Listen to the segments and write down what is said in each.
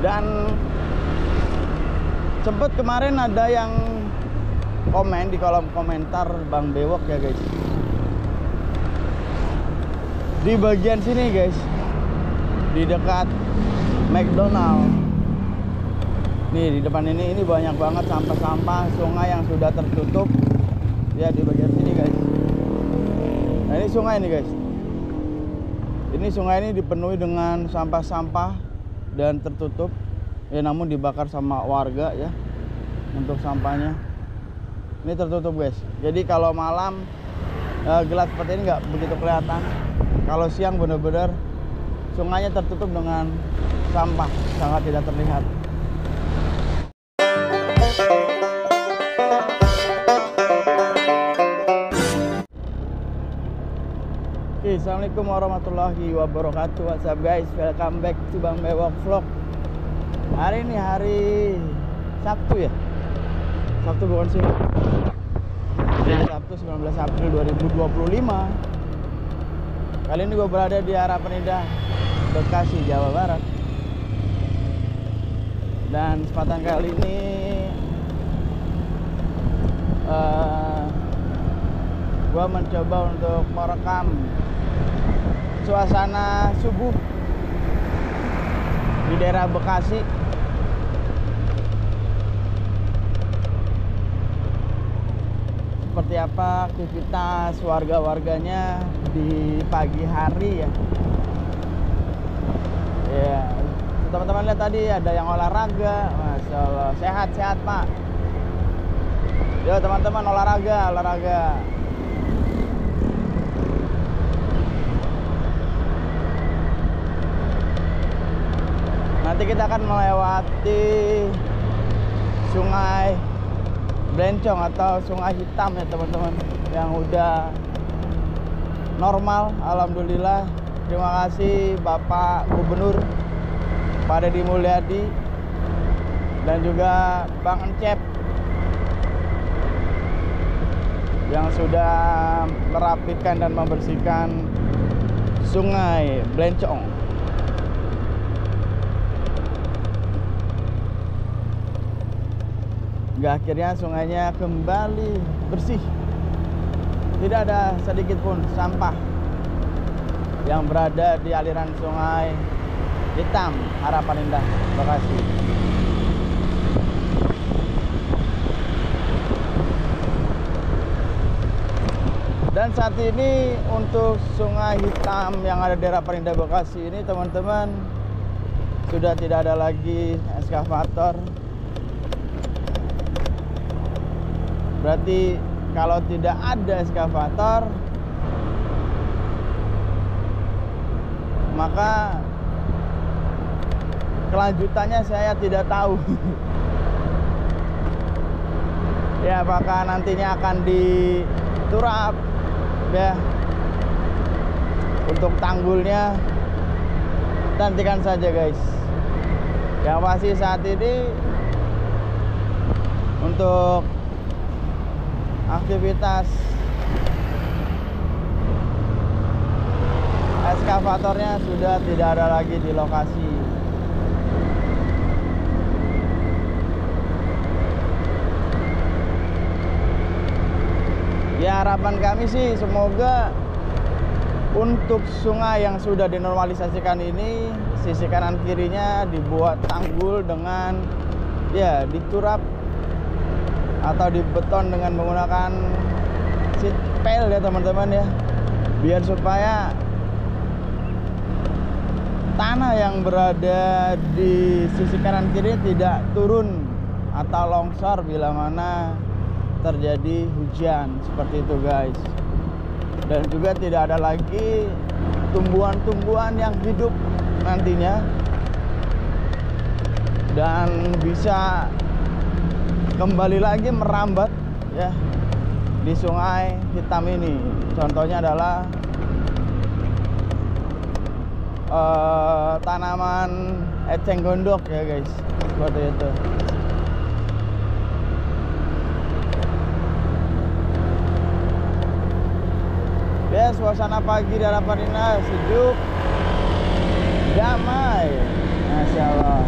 Dan sempet kemarin ada yang komen di kolom komentar Bang Bewok ya guys, di bagian sini guys, di dekat McDonald nih, di depan ini banyak banget sampah-sampah sungai yang sudah tertutup ya, di bagian sini guys. Nah ini sungai nih guys, ini sungai ini dipenuhi dengan sampah-sampah dan tertutup ya, namun dibakar sama warga ya untuk sampahnya. Ini tertutup guys, jadi kalau malam gelap seperti ini nggak begitu kelihatan. Kalau siang bener-bener sungainya tertutup dengan sampah, sangat tidak terlihat. Oke, assalamualaikum warahmatullahi wabarakatuh. What's up guys, welcome back to Bang Bewok Vlog. Hari ini hari Sabtu ya, Sabtu bukan sih, Sabtu 19 April 2025. Kali ini gue berada di Harapan Indah, Bekasi, Jawa Barat. Dan kesempatan kali ini gue mencoba untuk merekam suasana subuh di daerah Bekasi. Seperti apa aktivitas warga-warganya di pagi hari ya. Ya, teman-teman lihat tadi ada yang olahraga, Masya Allah, sehat-sehat Pak. Yo teman-teman, olahraga. Nanti kita akan melewati Sungai Blencong atau Sungai Hitam ya teman-teman, yang udah normal, alhamdulillah. Terima kasih Bapak Gubernur Pak Deddy Mulyadi dan juga Bang Encep yang sudah merapikan dan membersihkan Sungai Blencong. Hingga akhirnya sungainya kembali bersih. Tidak ada sedikit pun sampah yang berada di aliran Sungai Hitam, Harapan Indah, Bekasi. Dan saat ini untuk Sungai Hitam yang ada di Harapan Indah, Bekasi ini teman-teman sudah tidak ada lagi ekskavator. Berarti kalau tidak ada ekskavator, maka kelanjutannya saya tidak tahu. Ya, apakah nantinya akan diturap ya untuk tanggulnya, nantikan saja guys. Yang pasti saat ini untuk aktivitas ekskavatornya sudah tidak ada lagi di lokasi. Ya, harapan kami sih semoga untuk sungai yang sudah dinormalisasikan ini, sisi kanan kirinya dibuat tanggul dengan ya diturap atau dibeton dengan menggunakan seat pel ya teman-teman ya, biar supaya tanah yang berada di sisi kanan kiri tidak turun atau longsor bila mana terjadi hujan seperti itu guys. Dan juga tidak ada lagi tumbuhan-tumbuhan yang hidup nantinya dan bisa kembali lagi merambat ya di Sungai Hitam ini. Contohnya adalah tanaman eceng gondok ya guys, seperti itu. Ya, suasana pagi di Harapan Indah sejuk, damai, Masya Allah.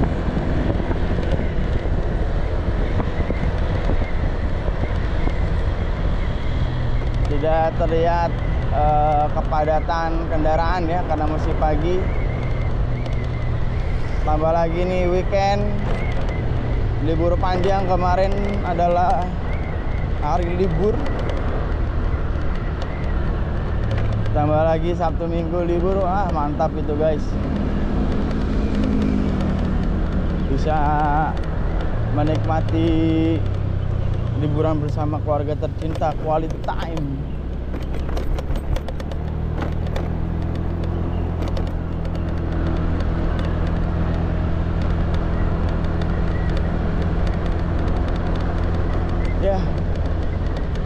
sudah terlihat kepadatan kendaraan ya, karena masih pagi. Tambah lagi nih weekend, libur panjang kemarin adalah hari libur. Tambah lagi Sabtu Minggu libur, mantap itu guys. Bisa menikmati liburan bersama keluarga tercinta, quality time. Ya,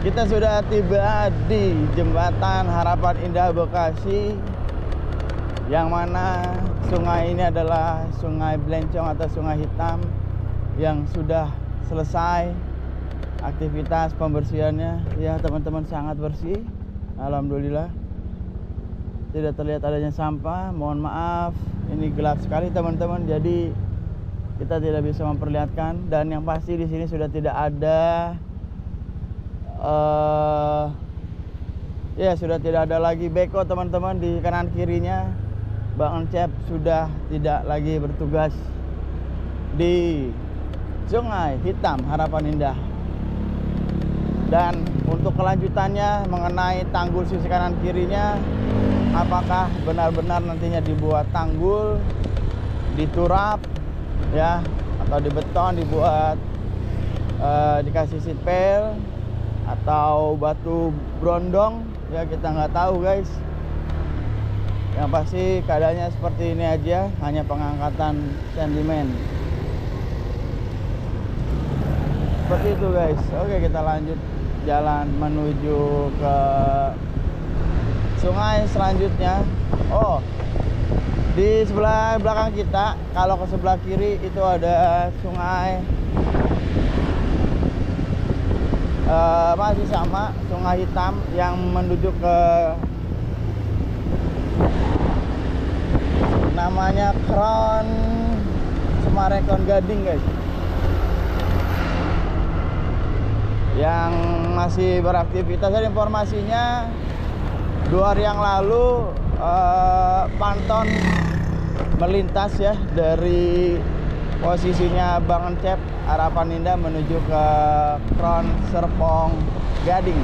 kita sudah tiba di Jembatan Harapan Indah Bekasi, yang mana sungai ini adalah Sungai Blencong atau Sungai Hitam yang sudah selesai aktivitas pembersihannya. Ya teman-teman, sangat bersih, alhamdulillah. Tidak terlihat adanya sampah. Mohon maaf, ini gelap sekali teman-teman, jadi kita tidak bisa memperlihatkan. Dan yang pasti di sini sudah tidak ada sudah tidak ada lagi beko teman-teman. Di kanan kirinya Bang Encep sudah tidak lagi bertugas di Sungai Hitam Harapan Indah. Dan untuk kelanjutannya mengenai tanggul sisi kanan kirinya, apakah benar-benar nantinya dibuat tanggul, diturap ya, atau dibeton, dibuat dikasih sitpel atau batu brondong ya, kita nggak tahu guys. Yang pasti keadaannya seperti ini aja, hanya pengangkatan sedimen seperti itu guys. Oke, kita lanjut jalan menuju ke sungai selanjutnya. Oh, di sebelah belakang kita, kalau ke sebelah kiri itu ada sungai, masih sama Sungai Hitam yang menuju ke namanya Crown Semarekon Gading guys, yang masih beraktivitas. Dan informasinya 2 hari yang lalu Panton melintas ya dari posisinya Bang Encep Harapan Indah menuju ke Crown Serpong Gading,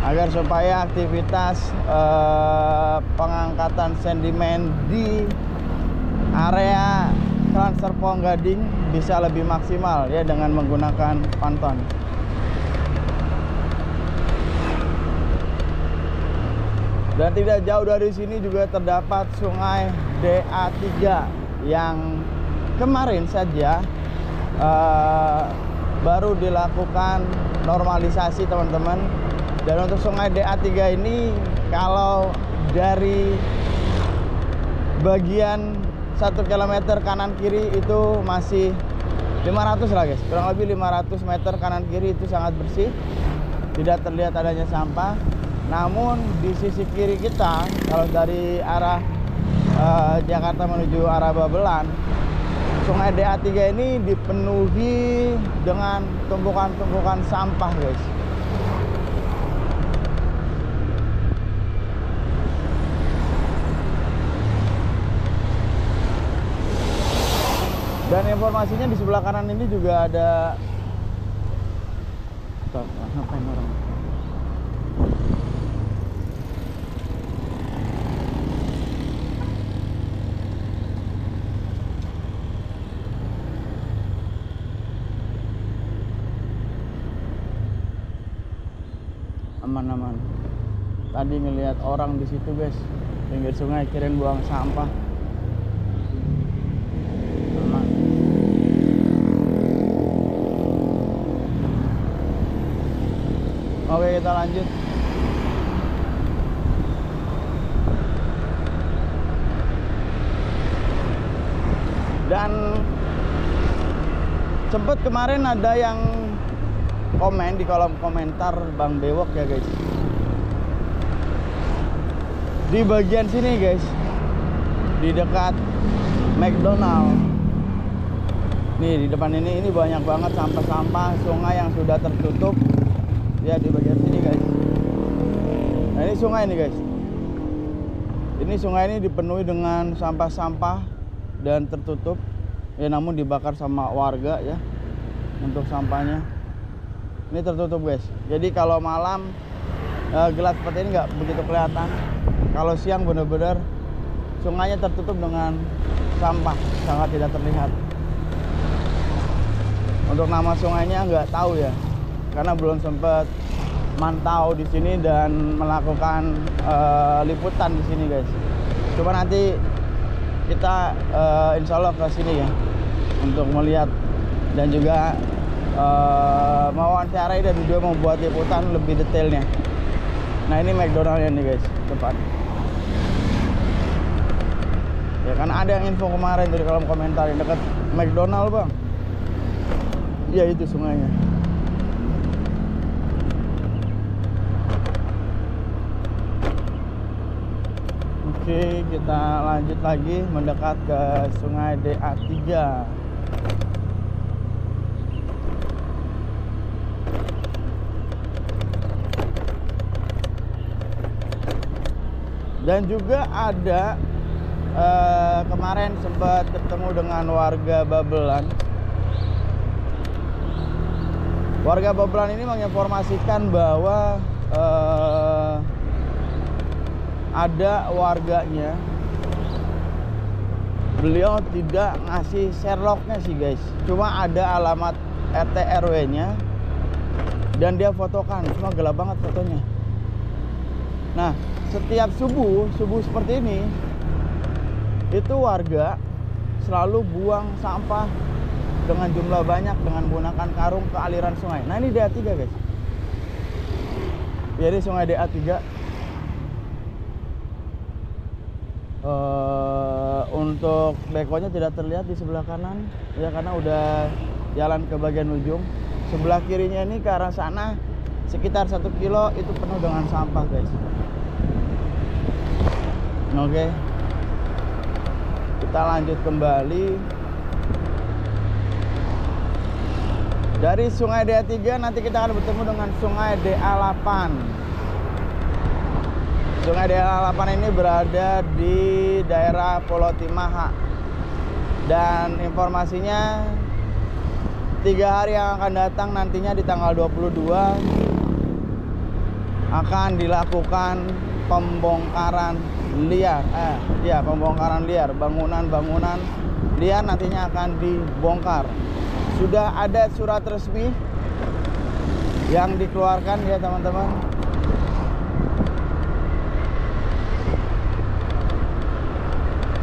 agar supaya aktivitas pengangkatan sedimen di area Crown Serpong Gading bisa lebih maksimal ya dengan menggunakan Panton. Dan tidak jauh dari sini juga terdapat Sungai DA3 yang kemarin saja baru dilakukan normalisasi teman-teman. Dan untuk Sungai DA3 ini, kalau dari bagian 1 km kanan kiri itu masih 500 lah guys, kurang lebih 500 meter kanan kiri itu sangat bersih, tidak terlihat adanya sampah. Namun di sisi kiri kita, kalau dari arah Jakarta menuju arah Babelan, Sungai DA3 ini dipenuhi dengan tumpukan-tumpukan sampah guys. Dan informasinya di sebelah kanan ini juga ada. Tuh, ngapain orang? Aman-aman. Tadi ngelihat orang di situ guys, pinggir sungai, kirain buang sampah. Aman. Oke, kita lanjut. Dan sempet kemarin ada yang komen di kolom komentar Bang Bewok ya guys, di bagian sini guys, di dekat McDonald nih, di depan ini banyak banget sampah-sampah sungai yang sudah tertutup Ya, di bagian sini guys. Nah, ini sungai nih guys. Ini sungai ini dipenuhi dengan sampah-sampah dan tertutup. Ya, namun dibakar sama warga ya untuk sampahnya. Ini tertutup guys. Jadi kalau malam gelap seperti ini nggak begitu kelihatan. Kalau siang benar-benar sungainya tertutup dengan sampah, sangat tidak terlihat. Untuk nama sungainya nggak tahu ya, karena belum sempat mantau di sini dan melakukan liputan di sini guys. Cuma nanti kita insya Allah ke sini ya untuk melihat dan juga mewawancarai dan juga membuat liputan lebih detailnya. Nah, ini McDonald-nya nih guys, depan. Ya, karena ada yang info kemarin dari kolom komentar yang dekat McDonald bang. Ya, itu sungainya. Oke, kita lanjut lagi mendekat ke sungai DA3. Dan juga ada kemarin sempat ketemu dengan warga Babelan. Warga Babelan ini menginformasikan bahwa ada warganya, beliau tidak ngasih Sherlocknya sih guys, cuma ada alamat RT RW nya dan dia fotokan, cuma gelap banget fotonya. Nah, setiap subuh seperti ini itu warga selalu buang sampah dengan jumlah banyak dengan menggunakan karung ke aliran sungai. Nah, ini DA3 guys. Jadi sungai DA3 untuk bekonya tidak terlihat di sebelah kanan ya, karena udah jalan ke bagian ujung. Sebelah kirinya ini ke arah sana sekitar 1 kilo itu penuh dengan sampah guys. Oke, kita lanjut kembali dari sungai DA3. Nanti kita akan bertemu dengan sungai DA8. Sungai DA8 ini berada di daerah Pulau Timaha. Dan informasinya 3 hari yang akan datang nantinya di tanggal 22 akan dilakukan pembongkaran liar. Pembongkaran liar, bangunan-bangunan liar nantinya akan dibongkar. Sudah ada surat resmi yang dikeluarkan ya teman-teman.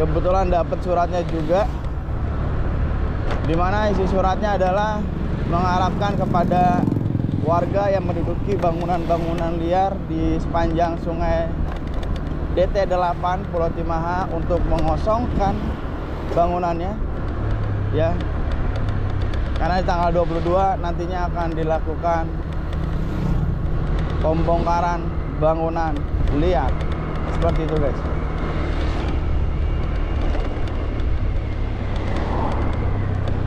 Kebetulan dapat suratnya juga, dimana isi suratnya adalah mengharapkan kepada warga yang menduduki bangunan-bangunan liar di sepanjang sungai DT8 Pulau Timaha untuk mengosongkan bangunannya ya, karena di tanggal 22 nantinya akan dilakukan pembongkaran bangunan liar seperti itu guys.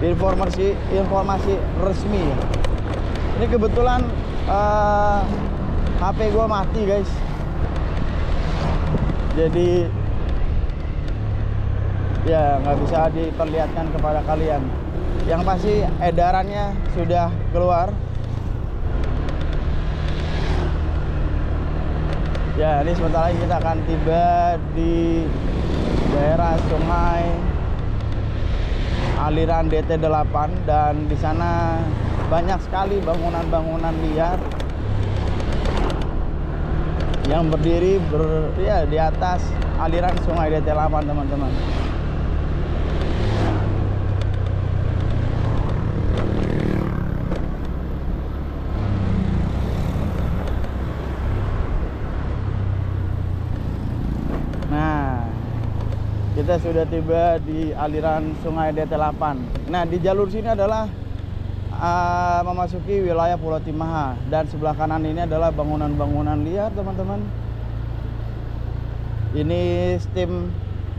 Informasi resmi ya. Ini kebetulan HP gua mati guys, jadi ya nggak bisa diperlihatkan kepada kalian. Yang pasti edarannya sudah keluar ya. Ini sebentar lagi kita akan tiba di daerah sungai aliran DT8 dan di sana banyak sekali bangunan-bangunan liar yang berdiri di atas aliran sungai DT8 teman-teman. Kita sudah tiba di aliran sungai DT8. Nah, di jalur sini adalah memasuki wilayah Pulau Timaha, dan sebelah kanan ini adalah bangunan-bangunan liar teman-teman. Ini tim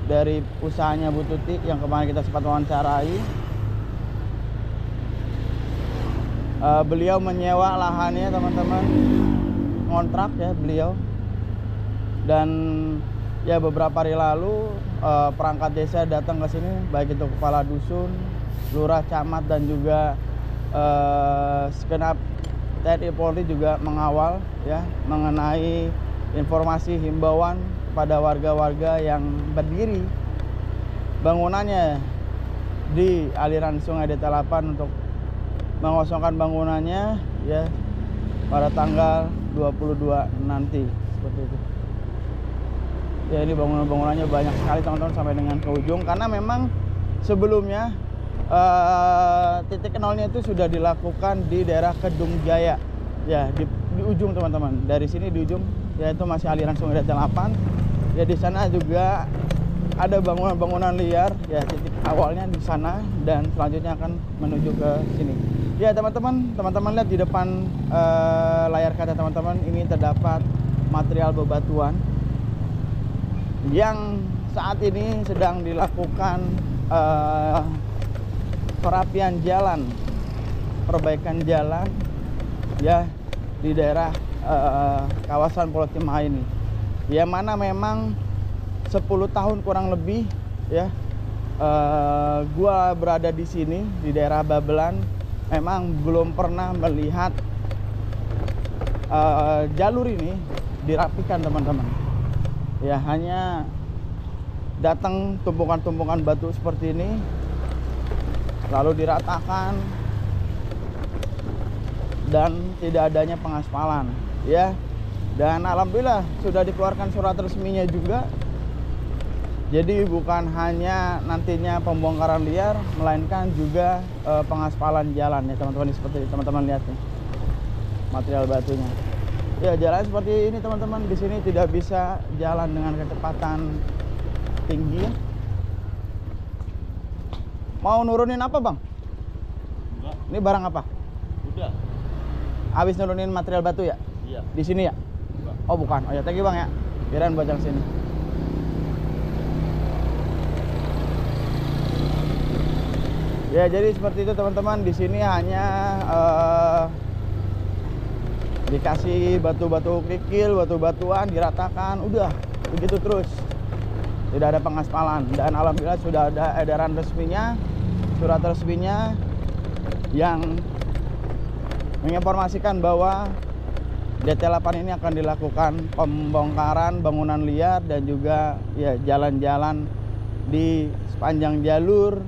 dari usahanya Bu Tuti yang kemarin kita sempat wawancarai. Beliau menyewa lahannya teman-teman, ngontrak ya beliau. Dan ya beberapa hari lalu perangkat desa datang ke sini, baik itu kepala dusun, lurah, camat, dan juga segenap TNI Polri juga mengawal ya mengenai informasi himbauan kepada warga-warga yang berdiri bangunannya di aliran Sungai DT8 untuk mengosongkan bangunannya ya pada tanggal 22 nanti, seperti itu. Ya, ini bangunan-bangunannya banyak sekali teman-teman sampai dengan ke ujung, karena memang sebelumnya titik nolnya itu sudah dilakukan di daerah Kedung Jaya ya, di ujung teman-teman. Dari sini di ujung yaitu masih aliran Sungai DT8 ya, di sana juga ada bangunan-bangunan liar ya, titik awalnya di sana dan selanjutnya akan menuju ke sini. Ya teman-teman lihat di depan layar kaca teman-teman, ini terdapat material bebatuan yang saat ini sedang dilakukan perapian jalan, perbaikan jalan ya di daerah kawasan Pulau Timah ini. Yang mana memang 10 tahun kurang lebih ya gua berada di sini di daerah Babelan, memang belum pernah melihat jalur ini dirapikan teman-teman. Ya, hanya datang tumpukan-tumpukan batu seperti ini lalu diratakan dan tidak adanya pengaspalan ya. Dan alhamdulillah sudah dikeluarkan surat resminya juga. Jadi bukan hanya nantinya pembongkaran liar, melainkan juga pengaspalan jalan ya teman-teman. Seperti teman-teman lihat nih material batunya. Ya, jalan seperti ini teman-teman. Di sini tidak bisa jalan dengan kecepatan tinggi. Mau nurunin apa bang? Enggak. Ini barang apa? Udah. Habis nurunin material batu ya? Iya. Di sini ya? Enggak. Oh bukan. Oh ya, thank you bang ya. Kirain buat yang sini. Ya, jadi seperti itu teman-teman. Di sini hanya dikasih batu-batu kerikil, batu-batuan, diratakan, udah begitu terus. Tidak ada pengaspalan. Dan alhamdulillah sudah ada edaran resminya, surat resminya yang menginformasikan bahwa DT8 ini akan dilakukan pembongkaran bangunan liar dan juga ya jalan-jalan di sepanjang jalur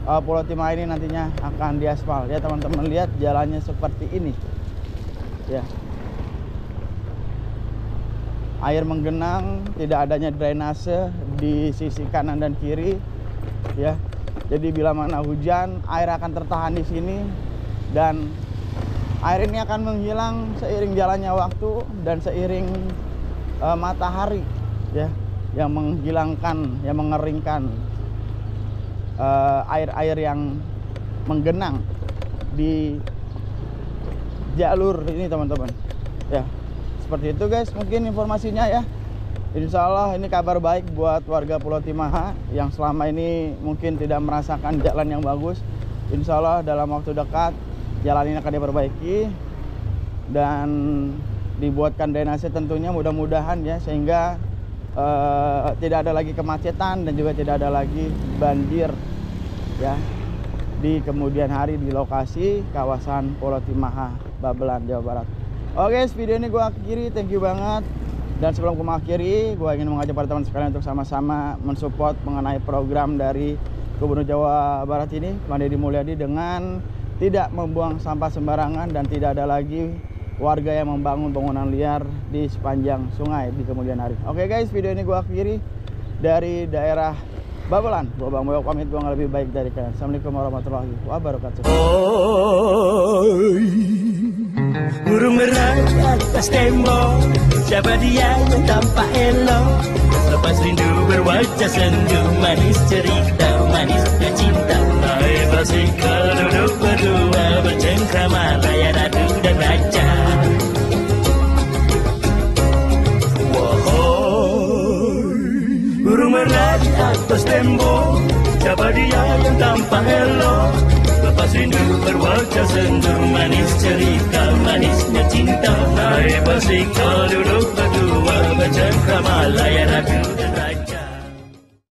Pulau Timah ini nantinya akan diaspal ya teman-teman. Lihat jalannya seperti ini ya, air menggenang, tidak adanya drainase di sisi kanan dan kiri ya. Jadi bila mana hujan, air akan tertahan di sini dan air ini akan menghilang seiring jalannya waktu dan seiring matahari ya, yang menghilangkan, yang mengeringkan air-air yang menggenang di jalur ini teman-teman ya. Seperti itu guys mungkin informasinya ya. Insya Allah ini kabar baik buat warga Pulau Timah yang selama ini mungkin tidak merasakan jalan yang bagus. Insya Allah dalam waktu dekat jalan ini akan diperbaiki dan dibuatkan drainase tentunya, mudah-mudahan ya, sehingga tidak ada lagi kemacetan dan juga tidak ada lagi banjir ya di kemudian hari di lokasi kawasan Pulau Timah, Babelan, Jawa Barat. Oke, video ini gue akhiri, thank you banget. Dan sebelum gue mengakhiri, gue ingin mengajak para teman sekalian untuk sama-sama mensupport mengenai program dari Gubernur Jawa Barat ini, Pak Deddy Mulyadi, dengan tidak membuang sampah sembarangan dan tidak ada lagi warga yang membangun bangunan liar di sepanjang sungai di kemudian hari. Oke guys, video ini gue akhiri dari daerah Babelan. Gue Bang Boyok pamit, gue nggak lebih baik dari kalian. Assalamualaikum warahmatullahi wabarakatuh. Burung merah atas tembok, siapa dia yang tampak elok? Lepas rindu berwajah sendu, manis cerita, manisnya cinta. Hai bersikap duduk berdua, bercengkrama, layar adu dan raja. Burung merah di atas tembok, siapa dia yang tampak elok? Lepas rindu berwajah sendu. Manis cerita, manisnya cinta. Naik basikal duduk berdua bercengkrama layan